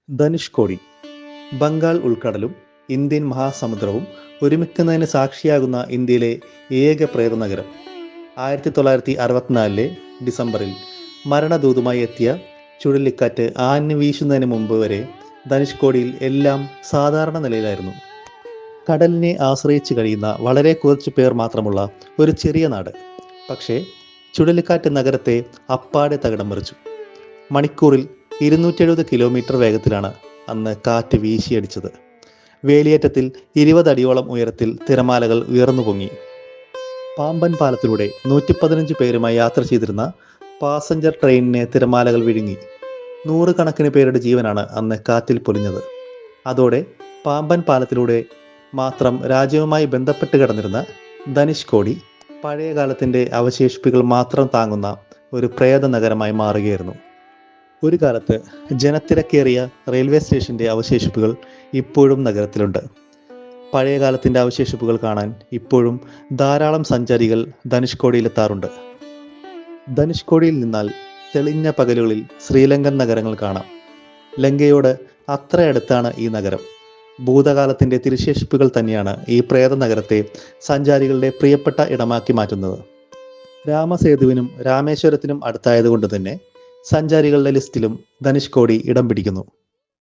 Dhanushkodi Bengal ഉൾക്കടലും Indian മഹാസമുദ്രവും ഒരുമിക്കുന്നതിന് സാക്ഷിയാകുന്ന ഇന്ത്യയിലെ ഏക പ്രേത നഗരം. 1964 ഡിസംബറിൽ മരണദൂതുമായി എത്തിയ ചുഴലിക്കാറ്റ് ആഞ്ഞു വീശുന്നതിന് മുമ്പ് വരെ ധനുഷ്കോടിയിൽ എല്ലാം സാധാരണ നിലയിലായിരുന്നു. കടലിനെ ആശ്രയിച്ച് കഴിയുന്ന വളരെ കുറച്ച് പേർ മാത്രമുള്ള ഒരു ചെറിയ നാട്. പക്ഷേ ചുഴലിക്കാറ്റ് നഗരത്തെ അപ്പാടെ തകിടം മറിച്ചു. മണിക്കൂറിൽ 270 കിലോമീറ്റർ വേഗത്തിലാണ് അന്ന് കാറ്റ് വീശിയടിച്ചത്. വേലിയേറ്റത്തിൽ 20 അടിയോളം ഉയരത്തിൽ തിരമാലകൾ ഉയർന്നു പൊങ്ങി. പാമ്പൻ പാലത്തിലൂടെ 115 പേരുമായി യാത്ര ചെയ്തിരുന്ന പാസഞ്ചർ ട്രെയിനിനെ തിരമാലകൾ വിഴുങ്ങി. 100 കണക്കിന് പേരുടെ ജീവനാണ് അന്ന് കാറ്റിൽ പൊലിഞ്ഞത്. അതോടെ പാമ്പൻ പാലത്തിലൂടെ മാത്രം രാജ്യവുമായി ബന്ധപ്പെട്ട് കിടന്നിരുന്ന ധനുഷ്കോടി പഴയ കാലത്തിൻ്റെ അവശേഷിപ്പുകൾ മാത്രം താങ്ങുന്ന ഒരു പ്രേത നഗരമായി മാറുകയായിരുന്നു. ഒരു കാലത്ത് ജനത്തിരക്കേറിയ റെയിൽവേ സ്റ്റേഷൻ്റെ അവശേഷിപ്പുകൾ ഇപ്പോഴും നഗരത്തിലുണ്ട്. പഴയ കാലത്തിൻ്റെ അവശേഷിപ്പുകൾ കാണാൻ ഇപ്പോഴും ധാരാളം സഞ്ചാരികൾ ധനുഷ്കോടിയിലെത്താറുണ്ട്. ധനുഷ്കോടിയിൽ നിന്നാൽ തെളിഞ്ഞ പകലുകളിൽ ശ്രീലങ്കൻ നഗരങ്ങൾ കാണാം. ലങ്കയോട് അത്ര അടുത്താണ് ഈ നഗരം. ഭൂതകാലത്തിൻ്റെ തിരുശേഷിപ്പുകൾ തന്നെയാണ് ഈ പ്രേത നഗരത്തെ സഞ്ചാരികളുടെ പ്രിയപ്പെട്ട ഇടമാക്കി മാറ്റുന്നത്. രാമസേതുവിനും രാമേശ്വരത്തിനും അടുത്തായതുകൊണ്ട് തന്നെ സഞ്ചാരികളുടെ ലിസ്റ്റിലും ധനുഷ്കോടി ഇടം പിടിക്കുന്നു.